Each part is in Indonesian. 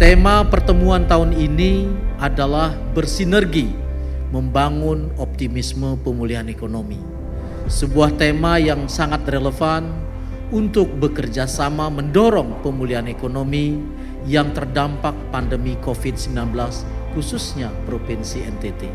Tema pertemuan tahun ini adalah bersinergi membangun optimisme pemulihan ekonomi. Sebuah tema yang sangat relevan untuk bekerja sama mendorong pemulihan ekonomi yang terdampak pandemi COVID-19 khususnya Provinsi NTT.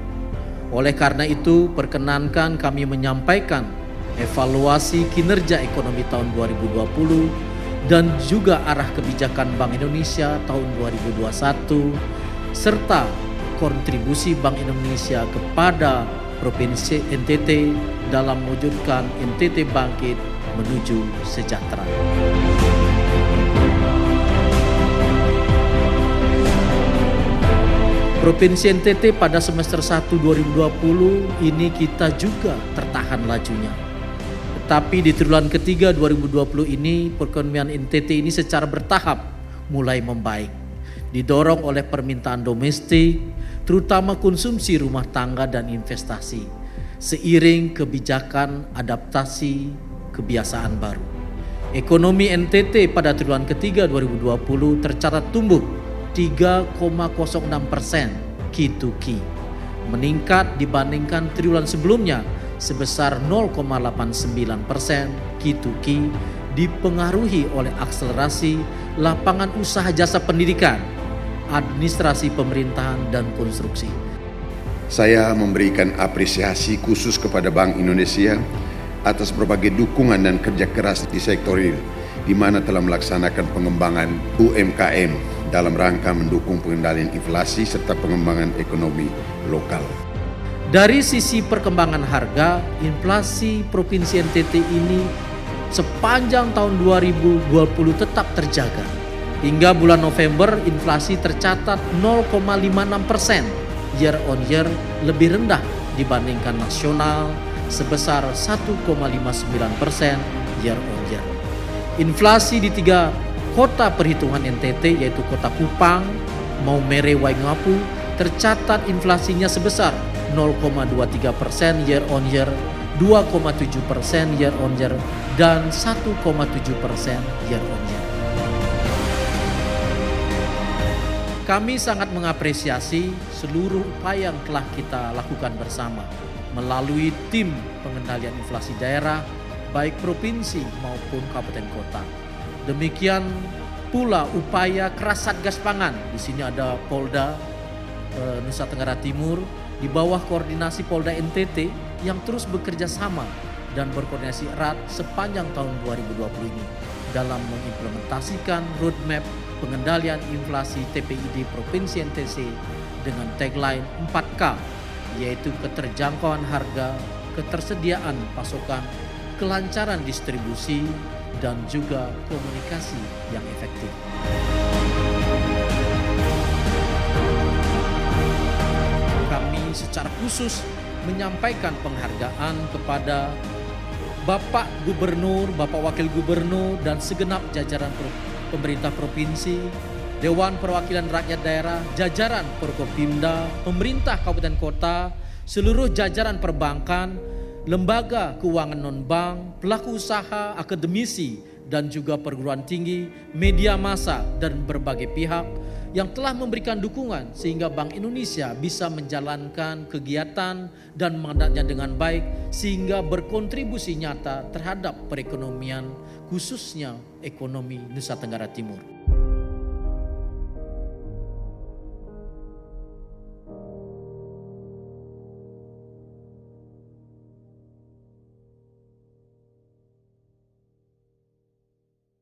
Oleh karena itu, perkenankan kami menyampaikan evaluasi kinerja ekonomi tahun 2020 dan juga arah kebijakan Bank Indonesia tahun 2021 serta kontribusi Bank Indonesia kepada Provinsi NTT dalam mewujudkan NTT bangkit menuju sejahtera. Provinsi NTT pada semester 1 2020 ini kita juga tertahan lajunya. Tetapi di triwulan ketiga 2020 ini perekonomian NTT ini secara bertahap mulai membaik. Didorong oleh permintaan domestik, terutama konsumsi rumah tangga dan investasi, seiring kebijakan adaptasi kebiasaan baru. Ekonomi NTT pada triwulan ketiga 2020 tercatat tumbuh 3,06% Q2Q, meningkat dibandingkan triwulan sebelumnya sebesar 0,89% Q2Q, dipengaruhi oleh akselerasi lapangan usaha jasa pendidikan, administrasi pemerintahan dan konstruksi. Saya memberikan apresiasi khusus kepada Bank Indonesia atas berbagai dukungan dan kerja keras di sektor real, di mana telah melaksanakan pengembangan UMKM dalam rangka mendukung pengendalian inflasi serta pengembangan ekonomi lokal. Dari sisi perkembangan harga, inflasi Provinsi NTT ini sepanjang tahun 2020 tetap terjaga. Hingga bulan November, inflasi tercatat 0,56% year on year, lebih rendah dibandingkan nasional sebesar 1,59% year on year. Inflasi di 3 kota perhitungan NTT yaitu Kota Kupang, Maumere, Waingapu tercatat inflasinya sebesar 0,23% year on year, 2,7% year on year, dan 1,7% year on year. Kami sangat mengapresiasi seluruh upaya yang telah kita lakukan bersama melalui tim pengendalian inflasi daerah baik provinsi maupun kabupaten kota. Demikian pula upaya keras Satgas Pangan. Di sini ada Polda Nusa Tenggara Timur di bawah koordinasi Polda NTT yang terus bekerja sama dan berkoordinasi erat sepanjang tahun 2020 ini dalam mengimplementasikan roadmap pengendalian inflasi TPID Provinsi NTT dengan tagline 4K, yaitu keterjangkauan harga, ketersediaan pasokan, kelancaran distribusi, dan juga komunikasi yang efektif. Kami secara khusus menyampaikan penghargaan kepada Bapak Gubernur, Bapak Wakil Gubernur, dan segenap jajaran pemerintah provinsi, Dewan Perwakilan Rakyat Daerah, jajaran Forkopimda, pemerintah kabupaten kota, seluruh jajaran perbankan, lembaga keuangan non-bank, pelaku usaha, akademisi, dan juga perguruan tinggi, media massa, dan berbagai pihak yang telah memberikan dukungan sehingga Bank Indonesia bisa menjalankan kegiatan dan mandatnya dengan baik sehingga berkontribusi nyata terhadap perekonomian khususnya ekonomi Nusa Tenggara Timur.